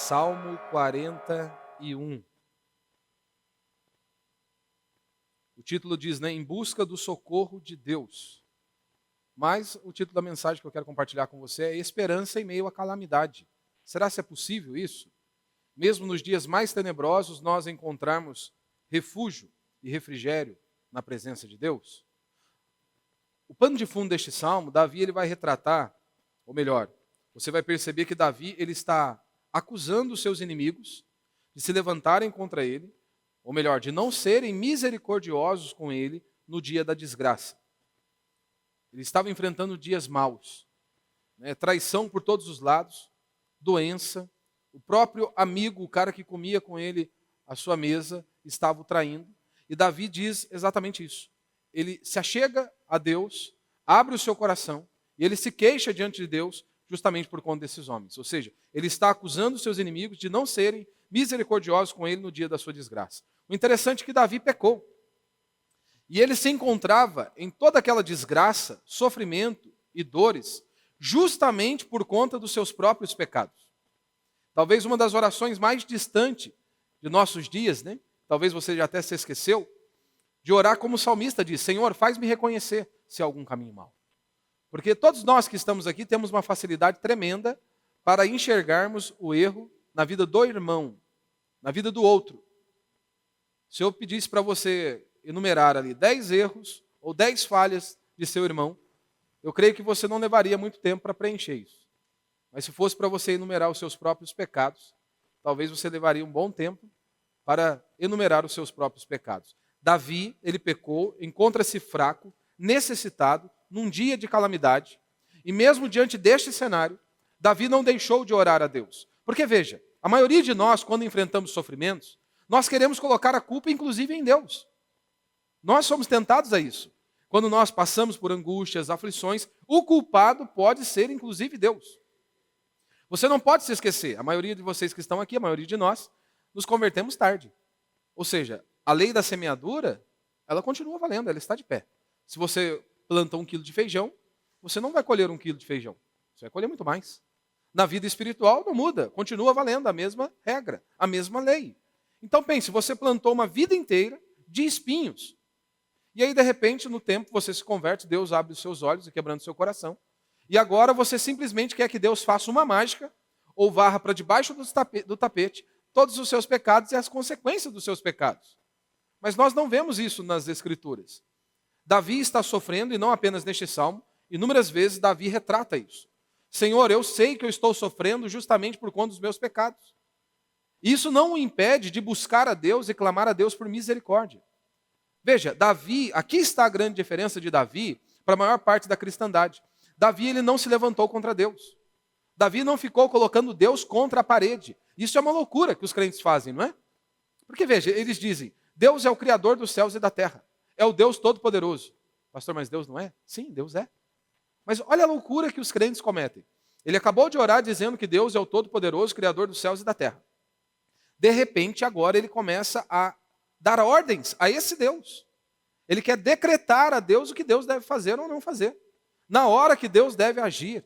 Salmo 41. O título diz, né, em busca do socorro de Deus. Mas o título da mensagem que eu quero compartilhar com você é esperança em meio à calamidade. Será que é possível isso? Mesmo nos dias mais tenebrosos, nós encontrarmos refúgio e refrigério na presença de Deus? O pano de fundo deste salmo, Davi ele vai retratar, ou melhor, você vai perceber que Davi ele está acusando os seus inimigos de se levantarem contra ele, ou melhor, de não serem misericordiosos com ele no dia da desgraça. Ele estava enfrentando dias maus, né? Traição por todos os lados, doença, o próprio amigo, o cara que comia com ele à sua mesa, estava o traindo. E Davi diz exatamente isso. Ele se achega a Deus, abre o seu coração, e ele se queixa diante de Deus justamente por conta desses homens. Ou seja, ele está acusando os seus inimigos de não serem misericordiosos com ele no dia da sua desgraça. O interessante é que Davi pecou. E ele se encontrava em toda aquela desgraça, sofrimento e dores, justamente por conta dos seus próprios pecados. Talvez uma das orações mais distantes de nossos dias, né? Talvez você já até se esqueceu, de orar como o salmista diz, Senhor, faz-me reconhecer se há algum caminho mau. Porque todos nós que estamos aqui temos uma facilidade tremenda para enxergarmos o erro na vida do irmão, na vida do outro. Se eu pedisse para você enumerar ali 10 erros ou 10 falhas de seu irmão, eu creio que você não levaria muito tempo para preencher isso. Mas se fosse para você enumerar os seus próprios pecados, talvez você levaria um bom tempo para enumerar os seus próprios pecados. Davi, ele pecou, encontra-se fraco, necessitado, num dia de calamidade, e mesmo diante deste cenário, Davi não deixou de orar a Deus. Porque veja, a maioria de nós, quando enfrentamos sofrimentos, nós queremos colocar a culpa inclusive em Deus. Nós somos tentados a isso. Quando nós passamos por angústias, aflições, o culpado pode ser inclusive Deus. Você não pode se esquecer, a maioria de vocês que estão aqui, a maioria de nós, nos convertemos tarde. Ou seja, a lei da semeadura, ela continua valendo, ela está de pé. Se você plantou 1 quilo de feijão, você não vai colher 1 quilo de feijão. Você vai colher muito mais. Na vida espiritual não muda, continua valendo a mesma regra, a mesma lei. Então pense, você plantou uma vida inteira de espinhos. E aí, de repente, no tempo, você se converte, Deus abre os seus olhos e quebrando o seu coração. E agora você simplesmente quer que Deus faça uma mágica ou varra para debaixo do tapete todos os seus pecados e as consequências dos seus pecados. Mas nós não vemos isso nas Escrituras. Davi está sofrendo, e não apenas neste salmo, inúmeras vezes Davi retrata isso. Senhor, eu sei que eu estou sofrendo justamente por conta dos meus pecados. Isso não o impede de buscar a Deus e clamar a Deus por misericórdia. Veja, Davi, aqui está a grande diferença de Davi para a maior parte da cristandade. Davi ele não se levantou contra Deus. Davi não ficou colocando Deus contra a parede. Isso é uma loucura que os crentes fazem, não é? Porque veja, eles dizem, Deus é o Criador dos céus e da terra. É o Deus Todo-Poderoso. Pastor, mas Deus não é? Sim, Deus é. Mas olha a loucura que os crentes cometem. Ele acabou de orar dizendo que Deus é o Todo-Poderoso, Criador dos céus e da terra. De repente, agora ele começa a dar ordens a esse Deus. Ele quer decretar a Deus o que Deus deve fazer ou não fazer. Na hora que Deus deve agir.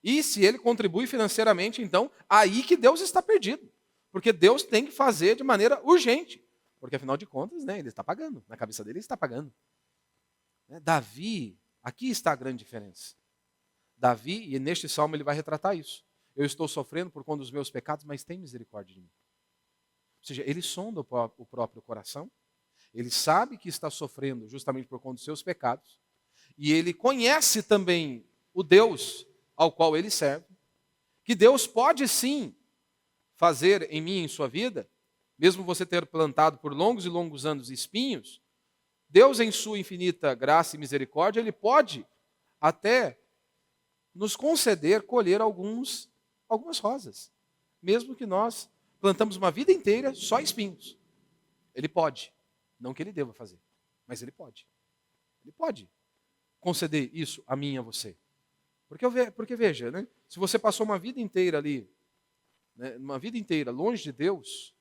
E se ele contribui financeiramente, então, aí que Deus está perdido. Porque Deus tem que fazer de maneira urgente. Porque, afinal de contas, né, ele está pagando. Na cabeça dele, ele está pagando. Davi, aqui está a grande diferença. Davi, e neste salmo ele vai retratar isso. Eu estou sofrendo por conta dos meus pecados, mas tem misericórdia de mim. Ou seja, ele sonda o próprio coração. Ele sabe que está sofrendo justamente por conta dos seus pecados. E ele conhece também o Deus ao qual ele serve. Que Deus pode sim fazer em mim e em sua vida, mesmo você ter plantado por longos e longos anos espinhos, Deus em sua infinita graça e misericórdia, ele pode até nos conceder colher algumas rosas. Mesmo que nós plantamos uma vida inteira só espinhos. Ele pode. Não que ele deva fazer, mas ele pode. Ele pode conceder isso a mim e a você. Porque veja, né? Se você passou uma vida inteira ali, né, uma vida inteira longe de Deus,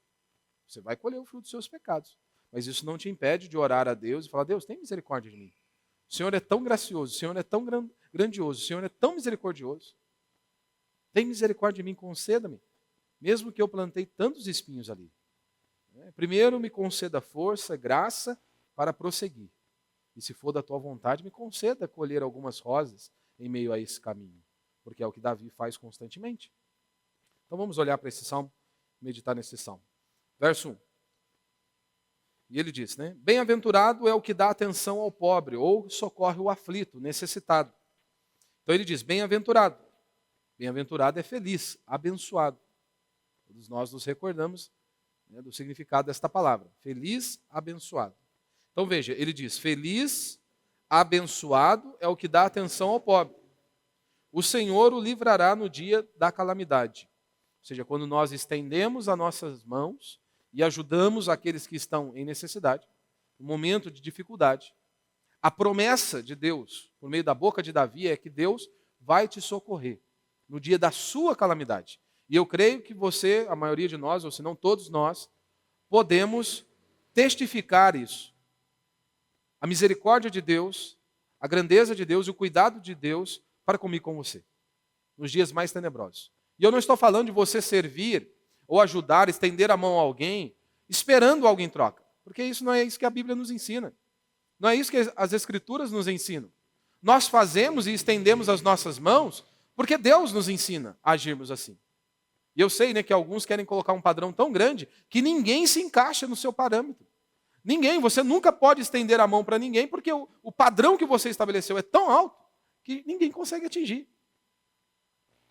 você vai colher o fruto dos seus pecados. Mas isso não te impede de orar a Deus e falar, Deus, tem misericórdia de mim. O Senhor é tão gracioso, o Senhor é tão grandioso, o Senhor é tão misericordioso. Tem misericórdia de mim, conceda-me mesmo que eu plantei tantos espinhos ali. Primeiro, me conceda força, graça para prosseguir. E se for da tua vontade, me conceda colher algumas rosas em meio a esse caminho, porque é o que Davi faz constantemente. Então vamos olhar para esse salmo, meditar nesse salmo. Verso 1. E ele diz, né? Bem-aventurado é o que dá atenção ao pobre, ou socorre o aflito, necessitado. Então ele diz, bem-aventurado. Bem-aventurado é feliz, abençoado. Todos nós nos recordamos, né, do significado desta palavra. Feliz, abençoado. Então veja, ele diz, feliz, abençoado é o que dá atenção ao pobre. O Senhor o livrará no dia da calamidade. Ou seja, quando nós estendemos as nossas mãos e ajudamos aqueles que estão em necessidade, no momento de dificuldade, a promessa de Deus, por meio da boca de Davi, é que Deus vai te socorrer no dia da sua calamidade. E eu creio que você, a maioria de nós, ou se não todos nós, podemos testificar isso. A misericórdia de Deus, a grandeza de Deus e o cuidado de Deus para comigo e com você, nos dias mais tenebrosos. E eu não estou falando de você servir ou ajudar, estender a mão a alguém, esperando algo em troca. Porque isso não é isso que a Bíblia nos ensina. Não é isso que as Escrituras nos ensinam. Nós fazemos e estendemos as nossas mãos porque Deus nos ensina a agirmos assim. E eu sei, né, que alguns querem colocar um padrão tão grande que ninguém se encaixa no seu parâmetro. Ninguém, você nunca pode estender a mão para ninguém porque o padrão que você estabeleceu é tão alto que ninguém consegue atingir.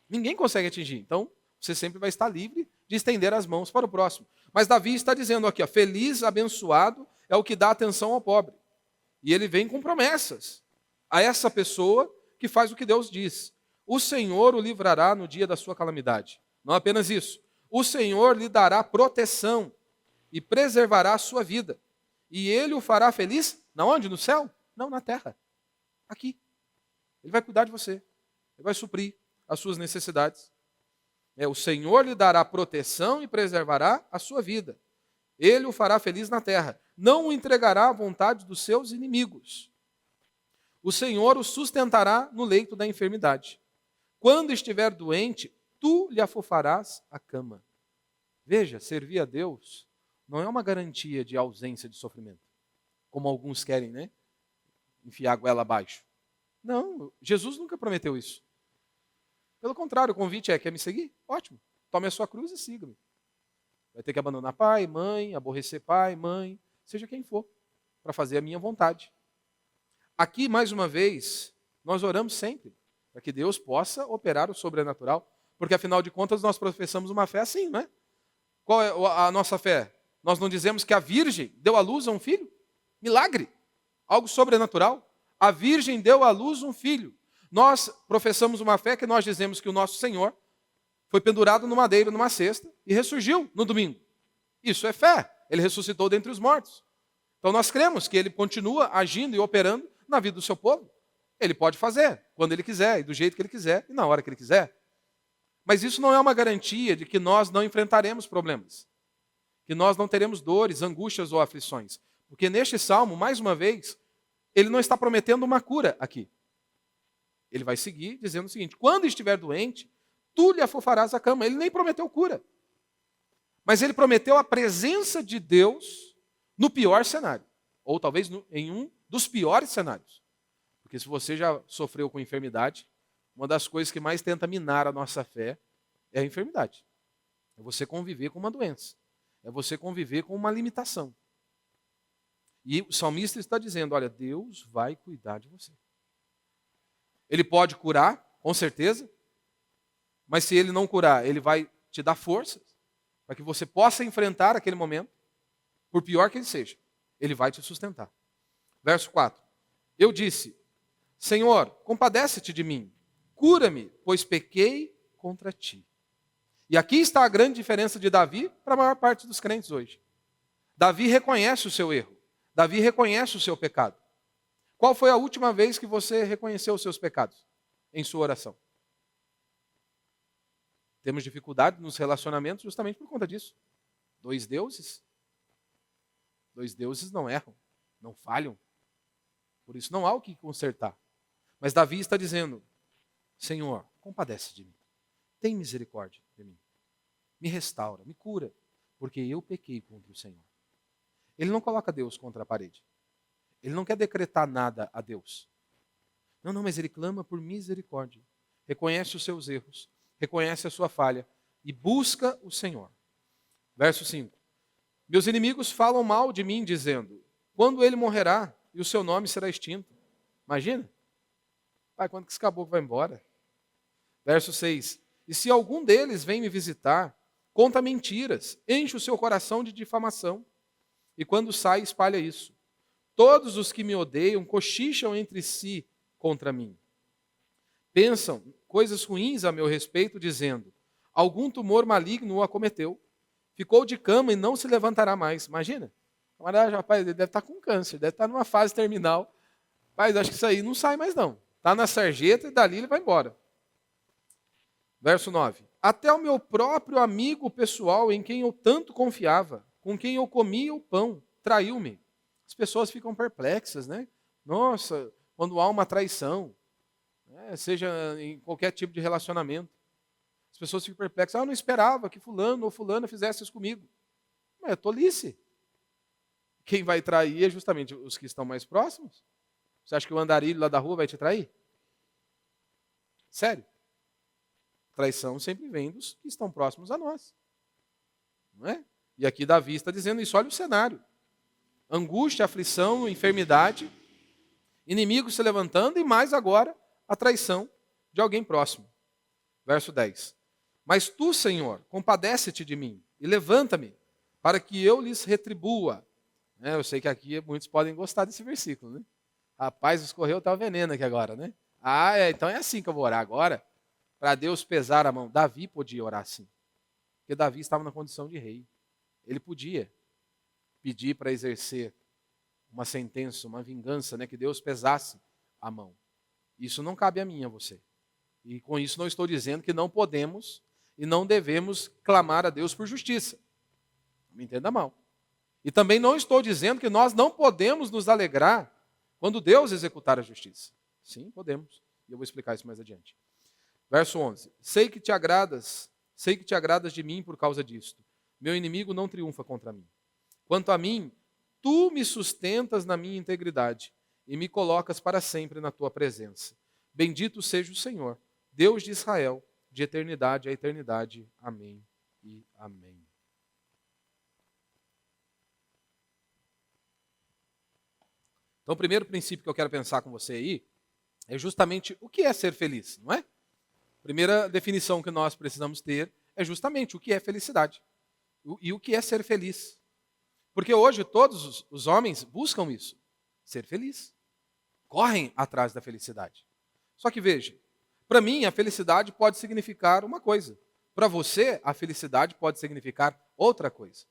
Ninguém consegue atingir. Então, você sempre vai estar livre de estender as mãos para o próximo. Mas Davi está dizendo aqui, ó, feliz, abençoado é o que dá atenção ao pobre. E ele vem com promessas a essa pessoa que faz o que Deus diz. O Senhor o livrará no dia da sua calamidade. Não apenas isso. O Senhor lhe dará proteção e preservará a sua vida. E ele o fará feliz, na onde? No céu? Não, na terra. Aqui. Ele vai cuidar de você. Ele vai suprir as suas necessidades. O Senhor lhe dará proteção e preservará a sua vida. Ele o fará feliz na terra. Não o entregará à vontade dos seus inimigos. O Senhor o sustentará no leito da enfermidade. Quando estiver doente, tu lhe afofarás a cama. Veja, servir a Deus não é uma garantia de ausência de sofrimento, como alguns querem, né? Enfiar a goela abaixo. Não, Jesus nunca prometeu isso. Pelo contrário, o convite é, quer me seguir? Ótimo, tome a sua cruz e siga-me. Vai ter que abandonar pai, mãe, aborrecer pai, mãe, seja quem for, para fazer a minha vontade. Aqui, mais uma vez, nós oramos sempre, para que Deus possa operar o sobrenatural, porque afinal de contas nós professamos uma fé assim, não é? Qual é a nossa fé? Nós não dizemos que a virgem deu à luz a um filho? Milagre, algo sobrenatural. A virgem deu à luz um filho. Nós professamos uma fé que nós dizemos que o nosso Senhor foi pendurado no madeiro, numa cesta, e ressurgiu no domingo. Isso é fé. Ele ressuscitou dentre os mortos. Então nós cremos que ele continua agindo e operando na vida do seu povo. Ele pode fazer quando ele quiser, e do jeito que ele quiser, e na hora que ele quiser. Mas isso não é uma garantia de que nós não enfrentaremos problemas, que nós não teremos dores, angústias ou aflições. Porque neste salmo, mais uma vez, ele não está prometendo uma cura aqui. Ele vai seguir dizendo o seguinte, quando estiver doente, tu lhe afofarás a cama. Ele nem prometeu cura. Mas ele prometeu a presença de Deus no pior cenário. Ou talvez em um dos piores cenários. Porque se você já sofreu com enfermidade, uma das coisas que mais tenta minar a nossa fé é a enfermidade. É você conviver com uma doença. É você conviver com uma limitação. E o salmista está dizendo, olha, Deus vai cuidar de você. Ele pode curar, com certeza, mas se ele não curar, ele vai te dar forças para que você possa enfrentar aquele momento, por pior que ele seja. Ele vai te sustentar. Verso 4. Eu disse, Senhor, compadece-te de mim, cura-me, pois pequei contra ti. E aqui está a grande diferença de Davi para a maior parte dos crentes hoje. Davi reconhece o seu erro. Davi reconhece o seu pecado. Qual foi a última vez que você reconheceu os seus pecados em sua oração? Temos dificuldade nos relacionamentos justamente por conta disso. Dois deuses não erram, não falham. Por isso não há o que consertar. Mas Davi está dizendo, Senhor, compadece de mim. Tem misericórdia de mim. me restaura, me cura, porque eu pequei contra o Senhor. Ele não coloca Deus contra a parede. Ele não quer decretar nada a Deus. Não, mas ele clama por misericórdia. Reconhece os seus erros, reconhece a sua falha e busca o Senhor. Verso 5. Meus inimigos falam mal de mim, dizendo, quando ele morrerá e o seu nome será extinto. Imagina. Pai, quando que esse caboclo vai embora? Verso 6. E se algum deles vem me visitar, conta mentiras, enche o seu coração de difamação. E quando sai, espalha isso. Todos os que me odeiam cochicham entre si contra mim. Pensam coisas ruins a meu respeito, dizendo, algum tumor maligno o acometeu, ficou de cama e não se levantará mais. Imagina. Rapaz, ele deve estar com câncer, deve estar numa fase terminal. Mas acho que isso aí não sai mais não. Está na sarjeta e dali ele vai embora. Verso 9. Até o meu próprio amigo pessoal, em quem eu tanto confiava, com quem eu comia o pão, traiu-me. As pessoas ficam perplexas, né? Nossa, quando há uma traição, né? Seja em qualquer tipo de relacionamento, as pessoas ficam perplexas. Eu não esperava que fulano ou fulana fizesse isso comigo. Mas é tolice. Quem vai trair é justamente os que estão mais próximos. Você acha que o andarilho lá da rua vai te trair? Sério. Traição sempre vem dos que estão próximos a nós. Não é? E aqui Davi está dizendo isso, olha o cenário. Angústia, aflição, enfermidade, inimigos se levantando e mais agora a traição de alguém próximo. Verso 10. Mas tu, Senhor, compadece-te de mim e levanta-me para que eu lhes retribua. Eu sei que aqui muitos podem gostar desse versículo, né? Rapaz, escorreu até o veneno aqui agora, né? Então é assim que eu vou orar agora, para Deus pesar a mão. Davi podia orar assim, porque Davi estava na condição de rei. Ele podia pedir para exercer uma sentença, uma vingança, né, que Deus pesasse a mão. Isso não cabe a mim, a você. E com isso não estou dizendo que não podemos e não devemos clamar a Deus por justiça. Não me entenda mal. E também não estou dizendo que nós não podemos nos alegrar quando Deus executar a justiça. Sim, podemos. E eu vou explicar isso mais adiante. Verso 11. Sei que te agradas de mim por causa disto. Meu inimigo não triunfa contra mim. Quanto a mim, tu me sustentas na minha integridade e me colocas para sempre na tua presença. Bendito seja o Senhor, Deus de Israel, de eternidade a eternidade. Amém e amém. Então, o primeiro princípio que eu quero pensar com você aí é justamente o que é ser feliz, não é? A primeira definição que nós precisamos ter é justamente o que é felicidade e o que é ser feliz. Porque hoje todos os homens buscam isso, ser feliz. Correm atrás da felicidade. Só que veja, para mim a felicidade pode significar uma coisa. Para você, a felicidade pode significar outra coisa.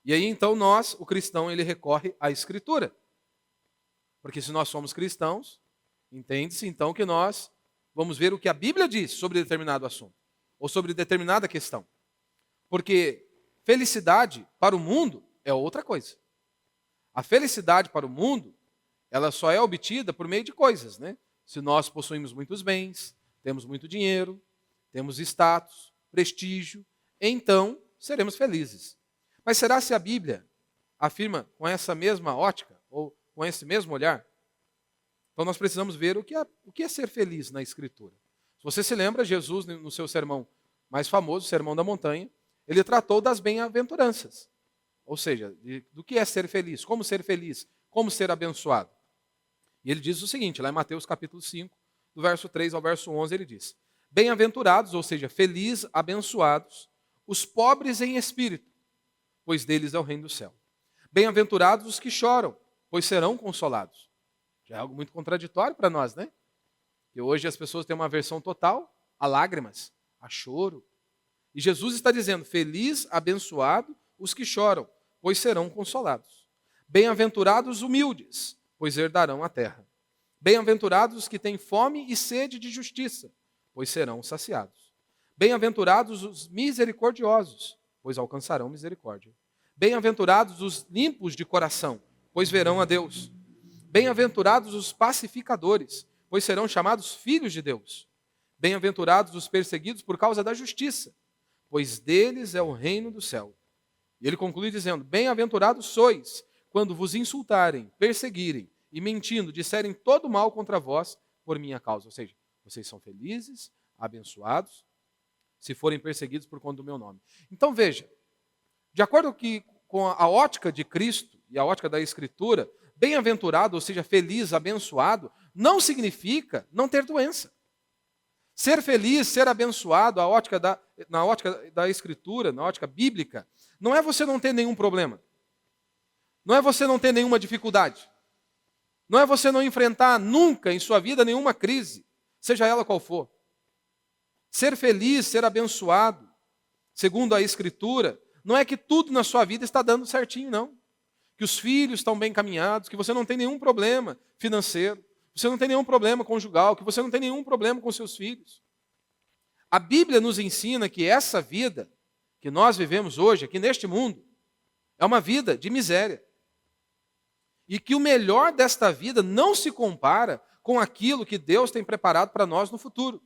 E aí então o cristão, ele recorre à Escritura. Porque se nós somos cristãos, entende-se então que nós vamos ver o que a Bíblia diz sobre determinado assunto, ou sobre determinada questão. Porque felicidade para o mundo é outra coisa. A felicidade para o mundo, ela só é obtida por meio de coisas, né? Se nós possuímos muitos bens, temos muito dinheiro, temos status, prestígio, então seremos felizes. Mas será se a Bíblia afirma com essa mesma ótica, ou com esse mesmo olhar? Então nós precisamos ver o que é ser feliz na Escritura. Se você se lembra, Jesus, no seu sermão mais famoso, o Sermão da Montanha, ele tratou das bem-aventuranças. Ou seja, do que é ser feliz, como ser abençoado. E ele diz o seguinte, lá em Mateus capítulo 5, do verso 3 ao verso 11, ele diz: bem-aventurados, ou seja, felizes, abençoados, os pobres em espírito, pois deles é o reino do céu. Bem-aventurados os que choram, pois serão consolados. Já é algo muito contraditório para nós, né? E hoje as pessoas têm uma aversão total a lágrimas, a choro. E Jesus está dizendo, feliz, abençoado os que choram, pois serão consolados. Bem-aventurados os humildes, pois herdarão a terra. Bem-aventurados os que têm fome e sede de justiça, pois serão saciados. Bem-aventurados os misericordiosos, pois alcançarão misericórdia. Bem-aventurados os limpos de coração, pois verão a Deus. Bem-aventurados os pacificadores, pois serão chamados filhos de Deus. Bem-aventurados os perseguidos por causa da justiça, pois deles é o reino do céu. E ele conclui dizendo: bem-aventurados sois, quando vos insultarem, perseguirem e mentindo, disserem todo mal contra vós por minha causa. Ou seja, vocês são felizes, abençoados, se forem perseguidos por conta do meu nome. Então veja, de acordo com a ótica de Cristo e a ótica da Escritura, bem-aventurado, ou seja, feliz, abençoado, não significa não ter doença. Ser feliz, ser abençoado, na ótica da Escritura, na ótica bíblica, não é você não ter nenhum problema. Não é você não ter nenhuma dificuldade. Não é você não enfrentar nunca em sua vida nenhuma crise, seja ela qual for. Ser feliz, ser abençoado, segundo a Escritura, não é que tudo na sua vida está dando certinho, não. Que os filhos estão bem caminhados, que você não tem nenhum problema financeiro, você não tem nenhum problema conjugal, que você não tem nenhum problema com seus filhos. A Bíblia nos ensina que essa vida que nós vivemos hoje, aqui neste mundo, é uma vida de miséria. E que o melhor desta vida não se compara com aquilo que Deus tem preparado para nós no futuro.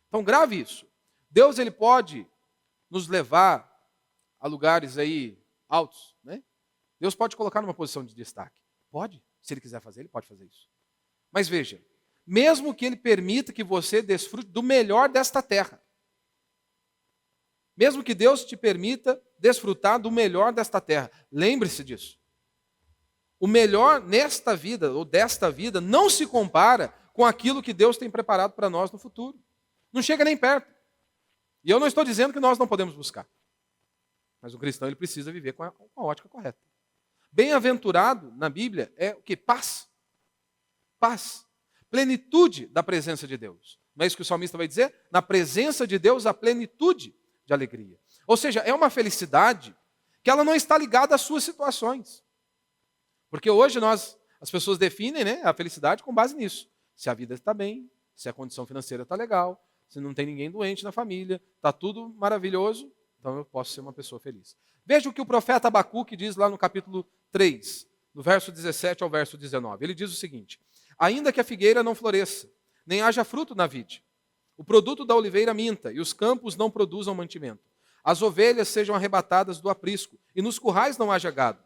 Então grave isso. Deus ele pode nos levar a lugares aí altos, né? Deus pode colocar numa posição de destaque. Pode, se ele quiser fazer, ele pode fazer isso. Mas veja, mesmo que ele permita que você desfrute do melhor desta terra, mesmo que Deus te permita desfrutar do melhor desta terra, lembre-se disso. O melhor nesta vida, ou desta vida, não se compara com aquilo que Deus tem preparado para nós no futuro. Não chega nem perto. E eu não estou dizendo que nós não podemos buscar. Mas o cristão ele precisa viver com a ótica correta. Bem-aventurado, na Bíblia, é o quê? Paz. Paz. Plenitude da presença de Deus. Não é isso que o salmista vai dizer? Na presença de Deus, a plenitude de alegria. Ou seja, é uma felicidade que ela não está ligada às suas situações. Porque hoje as pessoas definem, né, a felicidade com base nisso. Se a vida está bem, se a condição financeira está legal, se não tem ninguém doente na família, está tudo maravilhoso, então eu posso ser uma pessoa feliz. Veja o que o profeta Abacuque diz lá no capítulo 3, do verso 17 ao verso 19. Ele diz o seguinte: ainda que a figueira não floresça, nem haja fruto na vide, o produto da oliveira minta, e os campos não produzam mantimento, as ovelhas sejam arrebatadas do aprisco, e nos currais não haja gado.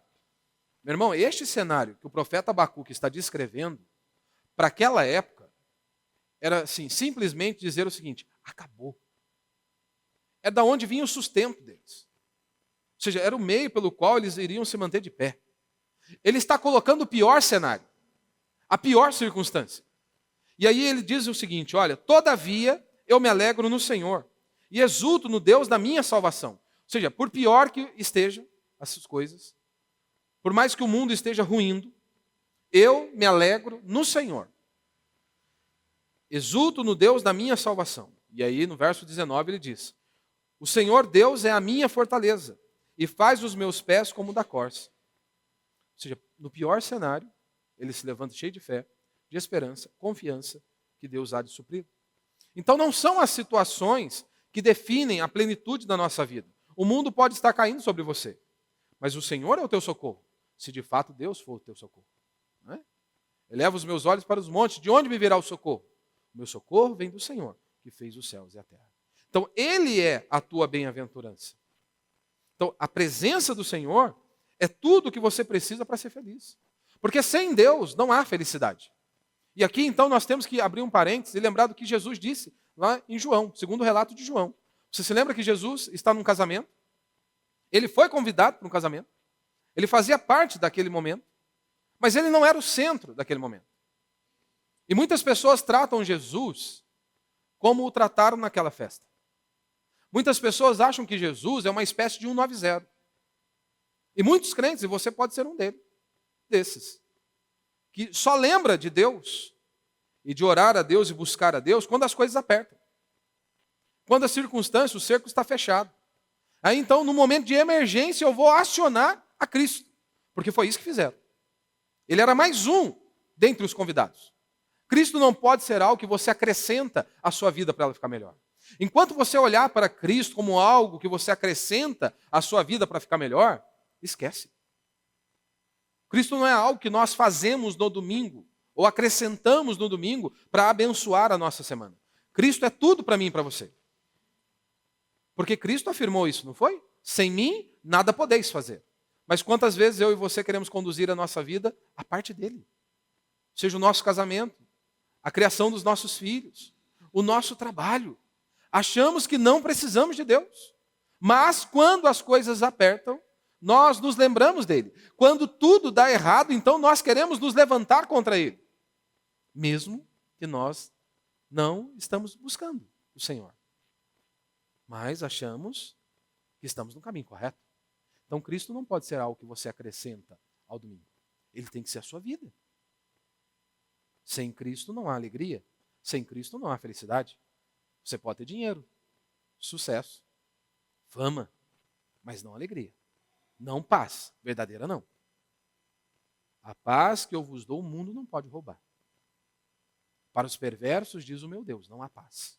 Meu irmão, este cenário que o profeta Abacuque está descrevendo, para aquela época, era assim, simplesmente dizer o seguinte: acabou. É da onde vinha o sustento deles. Ou seja, era o meio pelo qual eles iriam se manter de pé. Ele está colocando o pior cenário, a pior circunstância. E aí ele diz o seguinte: olha, todavia eu me alegro no Senhor e exulto no Deus da minha salvação. Ou seja, por pior que estejam essas coisas, por mais que o mundo esteja ruindo, eu me alegro no Senhor. Exulto no Deus da minha salvação. E aí no verso 19 ele diz: o Senhor Deus é a minha fortaleza e faz os meus pés como da corça. Ou seja, no pior cenário, ele se levanta cheio de fé, de esperança, confiança que Deus há de suprir. Então não são as situações que definem a plenitude da nossa vida. O mundo pode estar caindo sobre você, mas o Senhor é o teu socorro, se de fato Deus for o teu socorro. Não é? Eleva os meus olhos para os montes, de onde me virá o socorro? O meu socorro vem do Senhor, que fez os céus e a terra. Então Ele é a tua bem-aventurança. Então a presença do Senhor é tudo o que você precisa para ser feliz. Porque sem Deus não há felicidade. E aqui então nós temos que abrir um parênteses e lembrar do que Jesus disse lá em João, segundo o relato de João. Você se lembra que Jesus está num casamento? Ele foi convidado para um casamento. Ele fazia parte daquele momento. Mas ele não era o centro daquele momento. E muitas pessoas tratam Jesus como o trataram naquela festa. Muitas pessoas acham que Jesus é uma espécie de 190. E muitos crentes, e você pode ser um desses, que só lembra de Deus e de orar a Deus e buscar a Deus quando as coisas apertam. Quando a circunstância, o cerco está fechado. Aí então, no momento de emergência, eu vou acionar a Cristo. Porque foi isso que fizeram. Ele era mais um dentre os convidados. Cristo não pode ser algo que você acrescenta à sua vida para ela ficar melhor. Enquanto você olhar para Cristo como algo que você acrescenta à sua vida para ficar melhor, esquece. Cristo não é algo que nós fazemos no domingo, ou acrescentamos no domingo para abençoar a nossa semana. Cristo é tudo para mim e para você. Porque Cristo afirmou isso, não foi? Sem mim, nada podeis fazer. Mas quantas vezes eu e você queremos conduzir a nossa vida à parte dele? Seja o nosso casamento, a criação dos nossos filhos, o nosso trabalho. Achamos que não precisamos de Deus. Mas quando as coisas apertam, nós nos lembramos dele. Quando tudo dá errado, então nós queremos nos levantar contra ele. Mesmo que nós não estamos buscando o Senhor. Mas achamos que estamos no caminho correto. Então Cristo não pode ser algo que você acrescenta ao domingo. Ele tem que ser a sua vida. Sem Cristo não há alegria. Sem Cristo não há felicidade. Você pode ter dinheiro, sucesso, fama, mas não alegria. Não paz, verdadeira não. A paz que eu vos dou, o mundo não pode roubar. Para os perversos, diz o meu Deus, não há paz.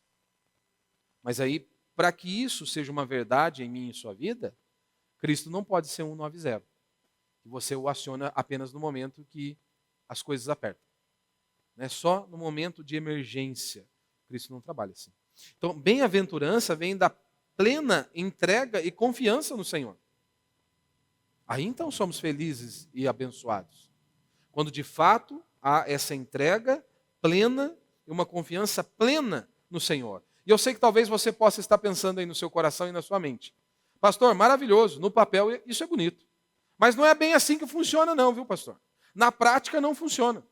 Mas aí, para que isso seja uma verdade em mim e em sua vida, Cristo não pode ser 190, que você o aciona apenas no momento que as coisas apertam. Não é só no momento de emergência. Cristo não trabalha assim. Então, bem-aventurança vem da plena entrega e confiança no Senhor. Aí então somos felizes e abençoados. Quando de fato há essa entrega plena e uma confiança plena no Senhor. E eu sei que talvez você possa estar pensando aí no seu coração e na sua mente. Pastor, maravilhoso, no papel isso é bonito. Mas não é bem assim que funciona não, viu, pastor? Na prática não funciona.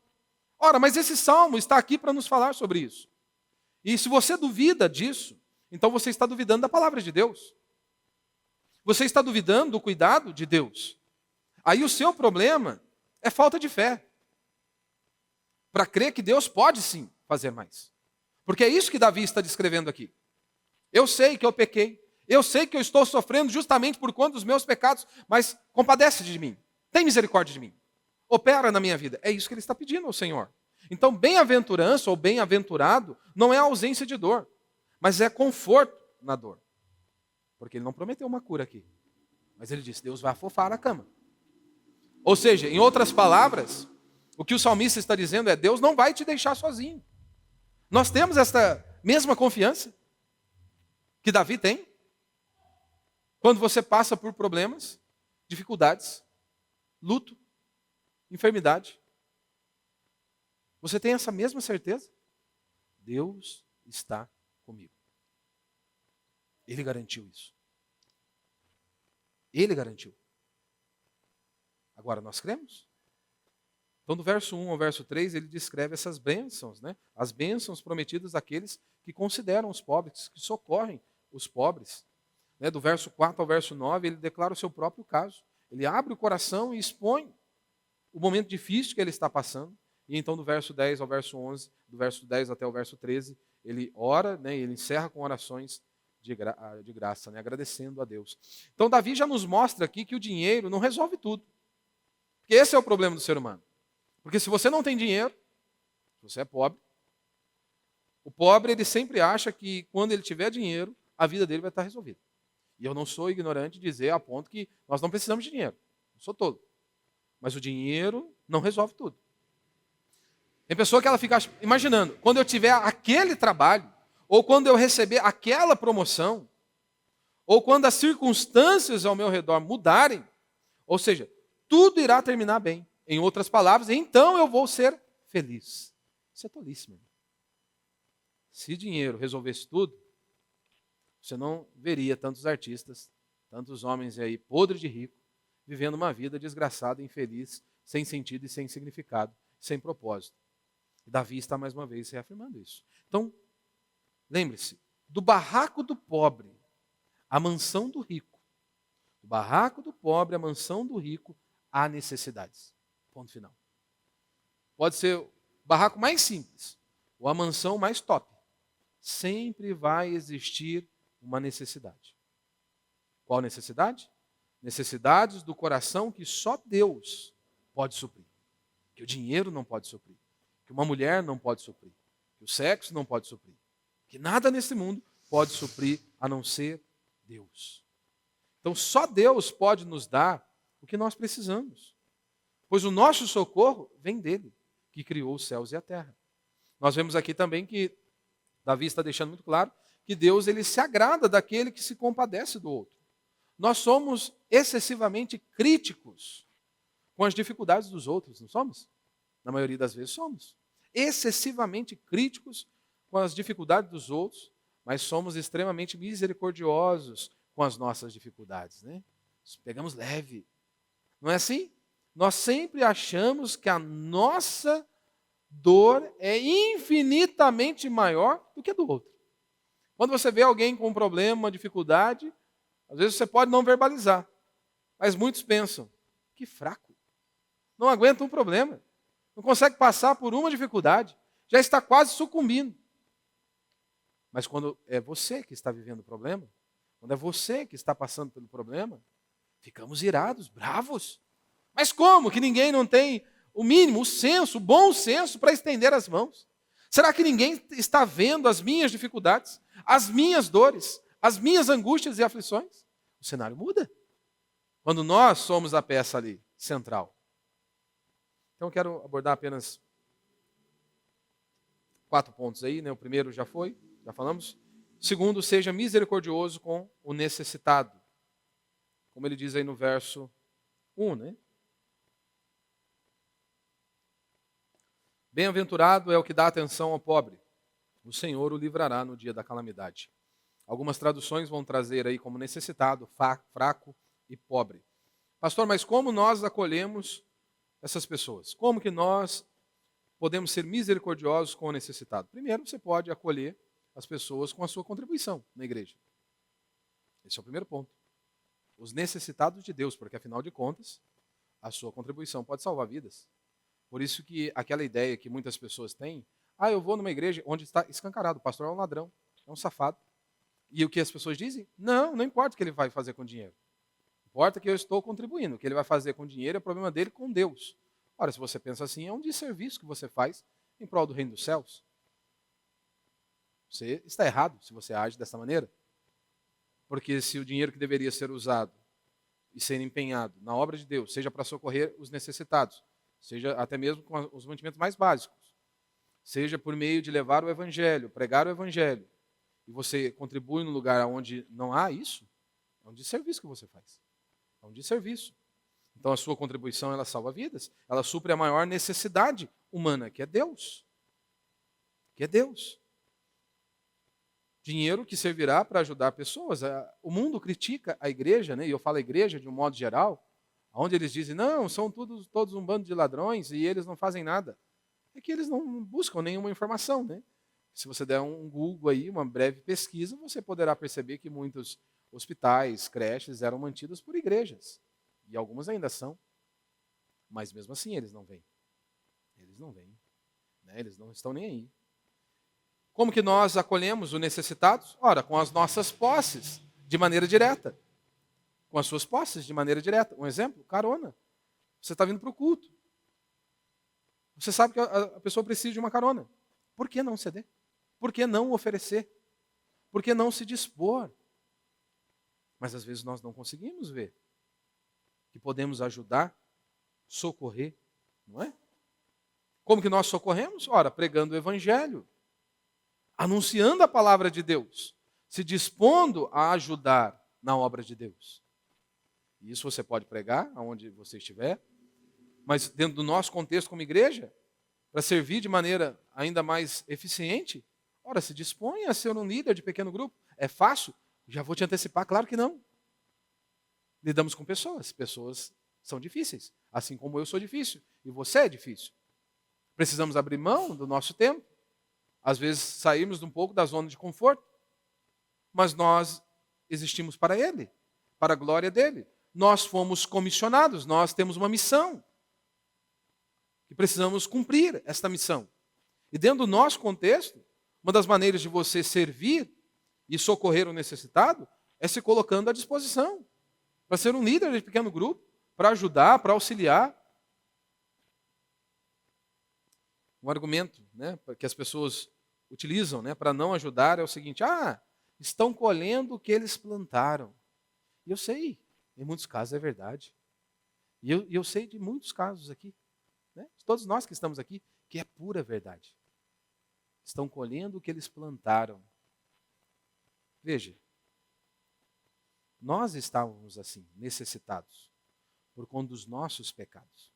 Ora, mas esse salmo está aqui para nos falar sobre isso. E se você duvida disso, então você está duvidando da palavra de Deus. Você está duvidando do cuidado de Deus. Aí o seu problema é falta de fé. Para crer que Deus pode sim fazer mais. Porque é isso que Davi está descrevendo aqui. Eu sei que eu pequei. Eu sei que eu estou sofrendo justamente por conta dos meus pecados, mas compadece de mim. Tem misericórdia de mim. Opera na minha vida. É isso que ele está pedindo ao Senhor. Então, bem-aventurança ou bem-aventurado não é ausência de dor, mas é conforto na dor. Porque ele não prometeu uma cura aqui. Mas ele disse, Deus vai afofar a cama. Ou seja, em outras palavras, o que o salmista está dizendo é, Deus não vai te deixar sozinho. Nós temos esta mesma confiança que Davi tem. Quando você passa por problemas, dificuldades, luto, enfermidade, você tem essa mesma certeza? Deus está comigo. Ele garantiu isso. Ele garantiu. Agora nós cremos? Então, do verso 1 ao verso 3, ele descreve essas bênçãos, né? As bênçãos prometidas àqueles que consideram os pobres, que socorrem os pobres. Né? Do verso 4 ao verso 9, ele declara o seu próprio caso. Ele abre o coração e expõe o momento difícil que ele está passando. E então, do verso 10 ao verso 11, do verso 10 até o verso 13, ele ora, né? E ele encerra com orações de graça, né? Agradecendo a Deus. Então, Davi já nos mostra aqui que o dinheiro não resolve tudo. Porque esse é o problema do ser humano. Porque se você não tem dinheiro, você é pobre, o pobre ele sempre acha que quando ele tiver dinheiro, a vida dele vai estar resolvida. E eu não sou ignorante de dizer a ponto que nós não precisamos de dinheiro. Não sou tolo. Mas o dinheiro não resolve tudo. Tem pessoa que ela fica imaginando, quando eu tiver aquele trabalho, ou quando eu receber aquela promoção, ou quando as circunstâncias ao meu redor mudarem, ou seja, tudo irá terminar bem. Em outras palavras, então eu vou ser feliz. Isso é tolice, meu irmão. Se dinheiro resolvesse tudo, você não veria tantos artistas, tantos homens aí, podres de rico, vivendo uma vida desgraçada, infeliz, sem sentido e sem significado, sem propósito. E Davi está mais uma vez reafirmando isso. Então, lembre-se, do barraco do pobre, à mansão do rico. Do barraco do pobre, à mansão do rico, há necessidades. Ponto final. Pode ser o barraco mais simples, ou a mansão mais top. Sempre vai existir uma necessidade. Qual necessidade? Necessidades do coração que só Deus pode suprir. Que o dinheiro não pode suprir. Que uma mulher não pode suprir. Que o sexo não pode suprir. Que nada nesse mundo pode suprir a não ser Deus. Então só Deus pode nos dar o que nós precisamos. Pois o nosso socorro vem dele, que criou os céus e a terra. Nós vemos aqui também que Davi está deixando muito claro que Deus ele se agrada daquele que se compadece do outro. Nós somos excessivamente críticos com as dificuldades dos outros, não somos? Na maioria das vezes somos. Excessivamente críticos com as dificuldades dos outros, mas somos extremamente misericordiosos com as nossas dificuldades, né? Pegamos leve. Não é assim? Nós sempre achamos que a nossa dor é infinitamente maior do que a do outro. Quando você vê alguém com um problema, uma dificuldade, às vezes você pode não verbalizar, mas muitos pensam, que fraco, não aguenta um problema, não consegue passar por uma dificuldade, já está quase sucumbindo. Mas quando é você que está vivendo o problema, quando é você que está passando pelo problema, ficamos irados, bravos. Mas como que ninguém não tem o mínimo, o senso, o bom senso para estender as mãos? Será que ninguém está vendo as minhas dificuldades, as minhas dores, as minhas angústias e aflições? O cenário muda. Quando nós somos a peça ali, central. Então eu quero abordar apenas 4 pontos aí, né? O primeiro já foi, já falamos. Segundo, seja misericordioso com o necessitado. Como ele diz aí no verso 1, né? Bem-aventurado é o que dá atenção ao pobre. O Senhor o livrará no dia da calamidade. Algumas traduções vão trazer aí como necessitado, fraco e pobre. Pastor, mas como nós acolhemos essas pessoas? Como que nós podemos ser misericordiosos com o necessitado? Primeiro, você pode acolher as pessoas com a sua contribuição na igreja. Esse é o primeiro ponto. Os necessitados de Deus, porque afinal de contas, a sua contribuição pode salvar vidas. Por isso que aquela ideia que muitas pessoas têm, eu vou numa igreja onde está escancarado, o pastor é um ladrão, é um safado. E o que as pessoas dizem? Não importa o que ele vai fazer com o dinheiro. Importa que eu estou contribuindo. O que ele vai fazer com o dinheiro é problema dele com Deus. Ora, se você pensa assim, é um desserviço que você faz em prol do reino dos céus. Você está errado se você age dessa maneira. Porque se o dinheiro que deveria ser usado e ser empenhado na obra de Deus, seja para socorrer os necessitados, seja até mesmo com os mantimentos mais básicos, seja por meio de levar o evangelho, pregar o evangelho, e você contribui no lugar onde não há isso, é um desserviço que você faz. É um desserviço. Então a sua contribuição, ela salva vidas, ela supre a maior necessidade humana, que é Deus. Que é Deus. Dinheiro que servirá para ajudar pessoas. O mundo critica a igreja, né? E eu falo a igreja de um modo geral, onde eles dizem, não, são todos um bando de ladrões e eles não fazem nada. É que eles não buscam nenhuma informação, né? Se você der um Google aí, uma breve pesquisa, você poderá perceber que muitos hospitais, creches eram mantidos por igrejas. E algumas ainda são. Mas mesmo assim eles não vêm. Eles não vêm. Né? Eles não estão nem aí. Como que nós acolhemos os necessitados? Ora, com as nossas posses, de maneira direta. Com as suas posses, de maneira direta. Um exemplo, carona. Você está vindo para o culto. Você sabe que a pessoa precisa de uma carona. Por que não ceder? Por que não oferecer? Por que não se dispor? Mas às vezes nós não conseguimos ver que podemos ajudar, socorrer, não é? Como que nós socorremos? Ora, pregando o evangelho, anunciando a palavra de Deus, se dispondo a ajudar na obra de Deus. E isso você pode pregar aonde você estiver, mas dentro do nosso contexto como igreja, para servir de maneira ainda mais eficiente, ora, se dispõe a ser um líder de pequeno grupo. É fácil? Já vou te antecipar, claro que não. Lidamos com pessoas. Pessoas são difíceis, assim como eu sou difícil e você é difícil. Precisamos abrir mão do nosso tempo. Às vezes saímos um pouco da zona de conforto, mas nós existimos para Ele, para a glória dEle. Nós fomos comissionados, nós temos uma missão. E precisamos cumprir esta missão. E dentro do nosso contexto, uma das maneiras de você servir e socorrer o necessitado é se colocando à disposição. Para ser um líder de pequeno grupo, para ajudar, para auxiliar. Um argumento, né, que as pessoas utilizam, né, para não ajudar é o seguinte: estão colhendo o que eles plantaram. E eu sei, em muitos casos é verdade. E eu sei de muitos casos aqui, né, de todos nós que estamos aqui, que é pura verdade. Estão colhendo o que eles plantaram. Veja, nós estávamos assim, necessitados, por conta dos nossos pecados.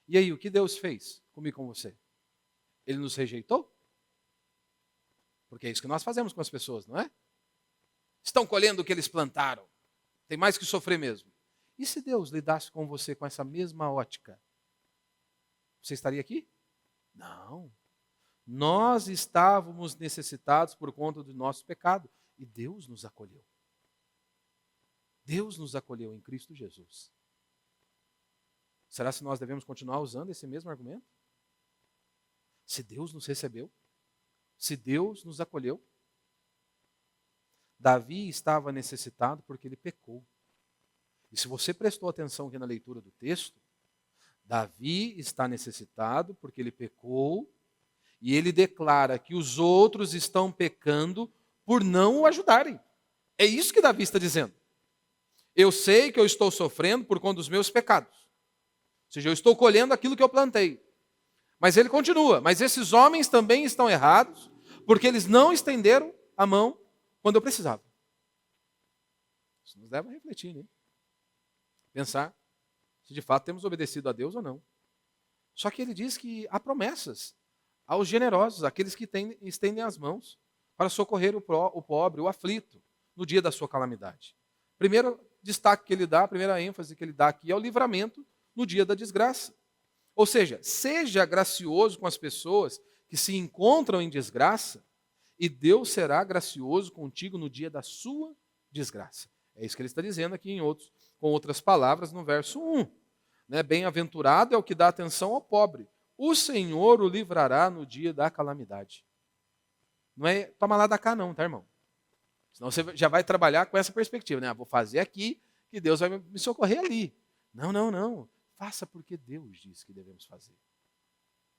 E aí, o que Deus fez comigo e com você? Ele nos rejeitou? Porque é isso que nós fazemos com as pessoas, não é? Estão colhendo o que eles plantaram. Tem mais que sofrer mesmo. E se Deus lidasse com você com essa mesma ótica? Você estaria aqui? Não. Nós estávamos necessitados por conta do nosso pecado. E Deus nos acolheu. Deus nos acolheu em Cristo Jesus. Será que nós devemos continuar usando esse mesmo argumento? Se Deus nos recebeu, se Deus nos acolheu, Davi estava necessitado porque ele pecou. E se você prestou atenção aqui na leitura do texto, Davi está necessitado porque ele pecou e ele declara que os outros estão pecando por não o ajudarem. É isso que Davi está dizendo. Eu sei que eu estou sofrendo por conta dos meus pecados. Ou seja, eu estou colhendo aquilo que eu plantei. Mas ele continua. Mas esses homens também estão errados, porque eles não estenderam a mão quando eu precisava. Isso nos leva a refletir, né? Pensar se de fato temos obedecido a Deus ou não. Só que ele diz que há promessas aos generosos, aqueles que estendem as mãos para socorrer o pobre, o aflito, no dia da sua calamidade. Primeiro destaque que ele dá, a primeira ênfase que ele dá aqui é o livramento no dia da desgraça. Ou seja, seja gracioso com as pessoas que se encontram em desgraça e Deus será gracioso contigo no dia da sua desgraça. É isso que ele está dizendo aqui com outras palavras no verso 1. Né? Bem-aventurado é o que dá atenção ao pobre. O Senhor o livrará no dia da calamidade. Não é toma lá da cá não, tá, irmão? Senão você já vai trabalhar com essa perspectiva, né? Vou fazer aqui que Deus vai me socorrer ali. Não, não, não. Faça porque Deus disse que devemos fazer.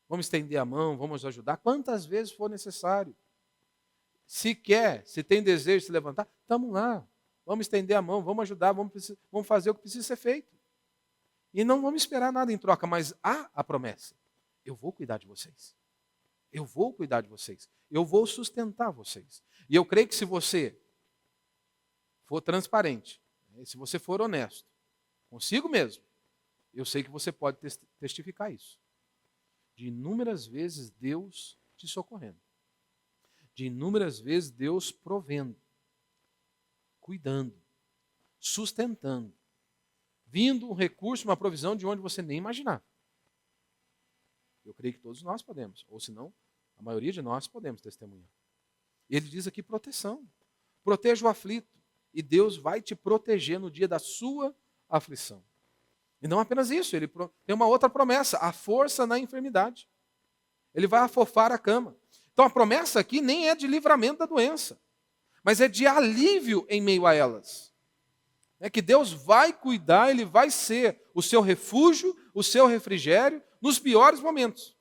Vamos estender a mão, vamos ajudar quantas vezes for necessário. Se quer, se tem desejo de se levantar, estamos lá. Vamos estender a mão, vamos ajudar, vamos fazer o que precisa ser feito. E não vamos esperar nada em troca, mas há a promessa. Eu vou cuidar de vocês. Eu vou cuidar de vocês. Eu vou sustentar vocês. E eu creio que se você for transparente, se você for honesto, consigo mesmo, eu sei que você pode testificar isso. De inúmeras vezes Deus te socorrendo. De inúmeras vezes Deus provendo, cuidando, sustentando, vindo um recurso, uma provisão de onde você nem imaginava. Eu creio que todos nós podemos, ou se não, a maioria de nós podemos testemunhar. Ele diz aqui proteção. Proteja o aflito e Deus vai te proteger no dia da sua aflição. E não apenas isso, ele tem uma outra promessa, a força na enfermidade. Ele vai afofar a cama. Então a promessa aqui nem é de livramento da doença, mas é de alívio em meio a elas. É que Deus vai cuidar, Ele vai ser o seu refúgio, o seu refrigério, nos piores momentos.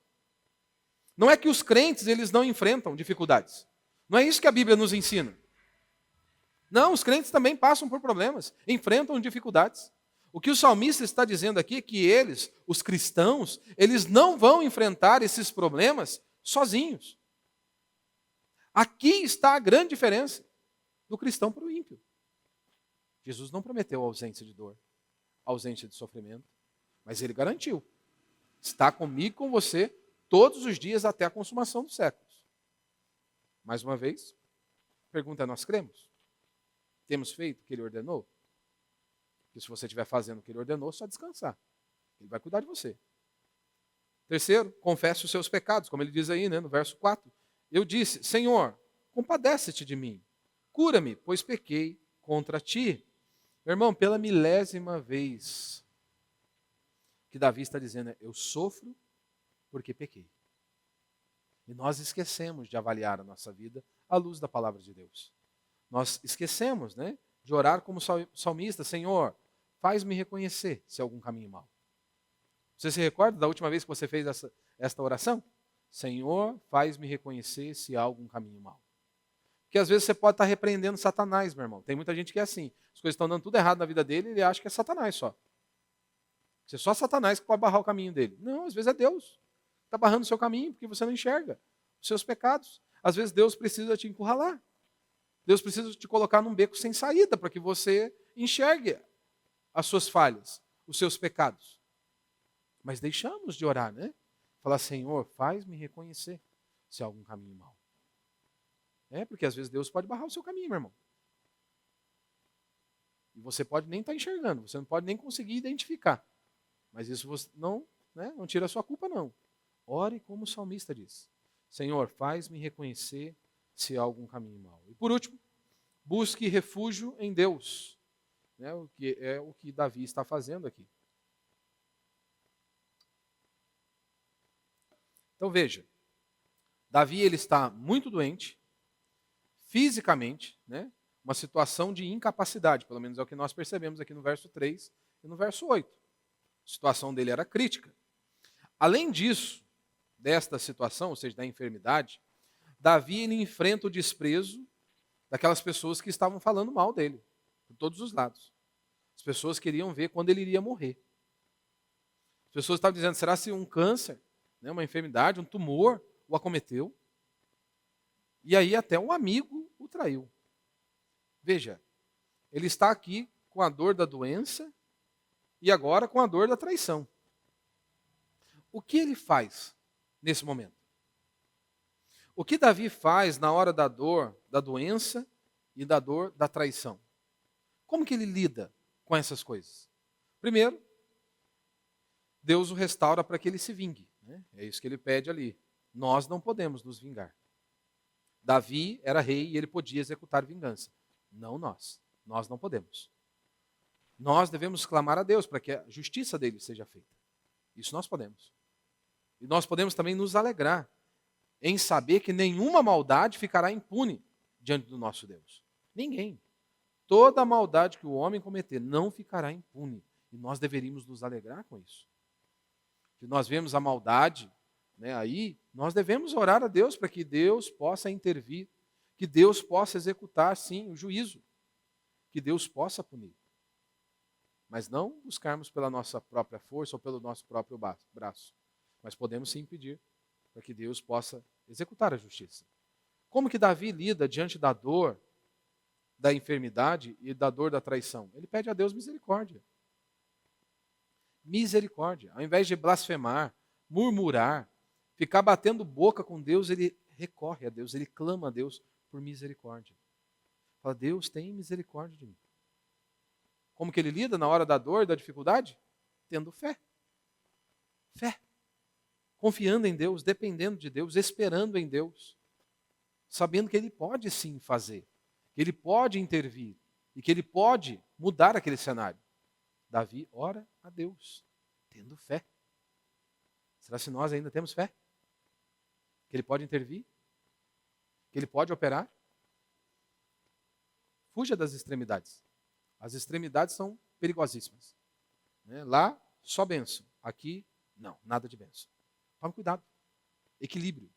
Não é que os crentes eles não enfrentam dificuldades. Não é isso que a Bíblia nos ensina. Não, os crentes também passam por problemas, enfrentam dificuldades. O que o salmista está dizendo aqui é que eles, os cristãos, eles não vão enfrentar esses problemas sozinhos. Aqui está a grande diferença do cristão para o ímpio. Jesus não prometeu ausência de dor, ausência de sofrimento, mas ele garantiu. Está comigo, com você, todos os dias até a consumação dos séculos. Mais uma vez, a pergunta é, nós cremos? Temos feito o que ele ordenou? Porque se você estiver fazendo o que ele ordenou, só descansar. Ele vai cuidar de você. Terceiro, confesse os seus pecados, como ele diz aí, né, no verso 4. Eu disse, Senhor, compadece-te de mim. Cura-me, pois pequei contra ti. Meu irmão, pela 1000ª vez que Davi está dizendo é, eu sofro porque pequei. E nós esquecemos de avaliar a nossa vida à luz da palavra de Deus. Nós esquecemos, né, de orar como salmista, Senhor, faz-me reconhecer se há algum caminho mau. Você se recorda da última vez que você fez esta oração? Senhor, faz-me reconhecer se há algum caminho mau. Porque às vezes você pode estar repreendendo Satanás, meu irmão. Tem muita gente que é assim. As coisas estão dando tudo errado na vida dele, ele acha que é Satanás só. É só Satanás que pode barrar o caminho dele. Não, às vezes é Deus. Está barrando o seu caminho porque você não enxerga os seus pecados. Às vezes Deus precisa te encurralar. Deus precisa te colocar num beco sem saída para que você enxergue as suas falhas, os seus pecados. Mas deixamos de orar, né? Falar, Senhor, faz-me reconhecer se há algum caminho mau. Porque às vezes Deus pode barrar o seu caminho, meu irmão. E você pode nem estar enxergando, você não pode nem conseguir identificar. Mas isso você não tira a sua culpa, não. Ore como o salmista diz. Senhor, faz-me reconhecer se há algum caminho mau. E por último, busque refúgio em Deus. O que é o que Davi está fazendo aqui. Então veja, Davi ele está muito doente, fisicamente, uma situação de incapacidade, pelo menos é o que nós percebemos aqui no verso 3 e no verso 8. A situação dele era crítica. Além disso, desta situação, ou seja, da enfermidade, Davi ele enfrenta o desprezo daquelas pessoas que estavam falando mal dele, por todos os lados. As pessoas queriam ver quando ele iria morrer. As pessoas estavam dizendo, será se um câncer, uma enfermidade, um tumor o acometeu? E aí até um amigo o traiu. Veja, ele está aqui com a dor da doença e agora com a dor da traição. O que ele faz nesse momento? O que Davi faz na hora da dor, da doença e da dor da traição? Como que ele lida com essas coisas? Primeiro, Deus o restaura para que ele se vingue. É isso que ele pede ali. Nós não podemos nos vingar. Davi era rei e ele podia executar vingança. Não nós. Nós não podemos. Nós devemos clamar a Deus para que a justiça dele seja feita. Isso nós podemos. E nós podemos também nos alegrar em saber que nenhuma maldade ficará impune diante do nosso Deus. Ninguém. Toda maldade que o homem cometer não ficará impune. E nós deveríamos nos alegrar com isso. Se nós vemos a maldade aí, nós devemos orar a Deus para que Deus possa intervir, que Deus possa executar, sim, o juízo, que Deus possa punir. Mas não buscarmos pela nossa própria força ou pelo nosso próprio braço. Mas podemos sim pedir para que Deus possa executar a justiça. Como que Davi lida diante da dor, da enfermidade e da dor da traição? Ele pede a Deus misericórdia. Misericórdia. Ao invés de blasfemar, murmurar, ficar batendo boca com Deus, ele recorre a Deus, ele clama a Deus por misericórdia. Fala, Deus, tem misericórdia de mim. Como que ele lida na hora da dor, da dificuldade? Tendo fé. Fé. Confiando em Deus, dependendo de Deus, esperando em Deus. Sabendo que ele pode sim fazer, que ele pode intervir e que ele pode mudar aquele cenário. Davi ora a Deus, tendo fé. Será que nós ainda temos fé? Que ele pode intervir? Que ele pode operar? Fuja das extremidades. As extremidades são perigosíssimas. Lá, só bênção. Aqui, não, nada de bênção. Tome cuidado. Equilíbrio.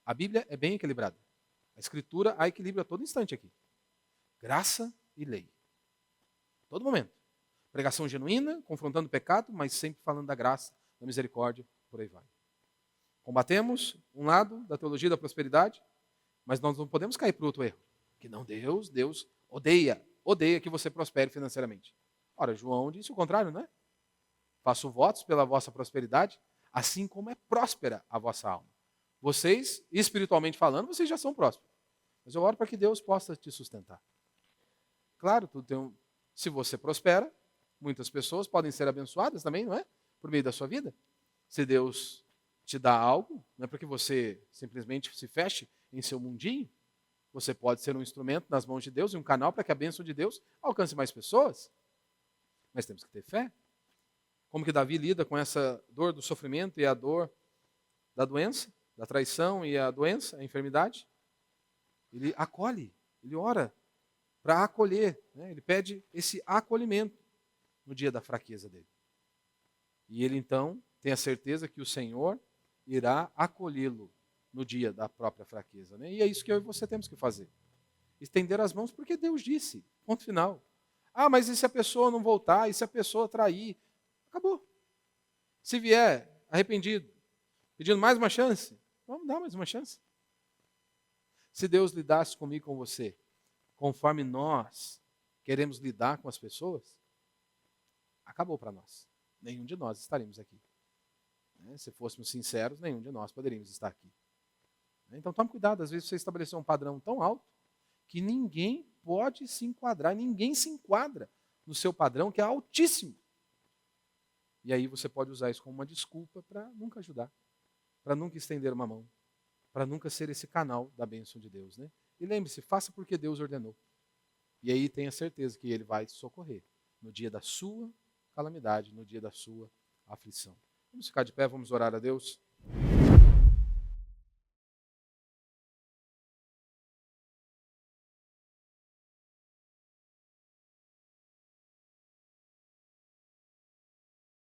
A Bíblia é bem equilibrada. A Escritura há equilíbrio a todo instante aqui. Graça e lei. Todo momento. Pregação genuína, confrontando o pecado, mas sempre falando da graça, da misericórdia, por aí vai. Combatemos um lado da teologia da prosperidade, mas nós não podemos cair para o outro erro. Que não, Deus odeia que você prospere financeiramente. Ora, João disse o contrário, não é? Faço votos pela vossa prosperidade, assim como é próspera a vossa alma. Vocês, espiritualmente falando, vocês já são prósperos. Mas eu oro para que Deus possa te sustentar. Claro, se você prospera, muitas pessoas podem ser abençoadas também, não é? Por meio da sua vida. Se Deus te dá algo, não é para que você simplesmente se feche em seu mundinho. Você pode ser um instrumento nas mãos de Deus e um canal para que a bênção de Deus alcance mais pessoas. Mas temos que ter fé. Como que Davi lida com essa dor do sofrimento e a dor da doença, da traição e a doença, a enfermidade? Ele acolhe, ele ora para acolher. Ele pede esse acolhimento no dia da fraqueza dele. E ele então tem a certeza que o Senhor irá acolhê-lo no dia da própria fraqueza. E é isso que eu e você temos que fazer. Estender as mãos porque Deus disse. Ponto final. Ah, mas e se a pessoa não voltar? E se a pessoa trair? Acabou. Se vier arrependido, pedindo mais uma chance, vamos dar mais uma chance. Se Deus lidasse comigo e com você, conforme nós queremos lidar com as pessoas, acabou para nós. Nenhum de nós estaríamos aqui. Se fôssemos sinceros, nenhum de nós poderíamos estar aqui. Então tome cuidado, às vezes você estabeleceu um padrão tão alto que ninguém pode se enquadrar, ninguém se enquadra no seu padrão, que é altíssimo. E aí você pode usar isso como uma desculpa para nunca ajudar, para nunca estender uma mão, para nunca ser esse canal da bênção de Deus. Né? E lembre-se, faça porque Deus ordenou. E aí tenha certeza que Ele vai te socorrer no dia da sua calamidade, no dia da sua aflição. Vamos ficar de pé, vamos orar a Deus.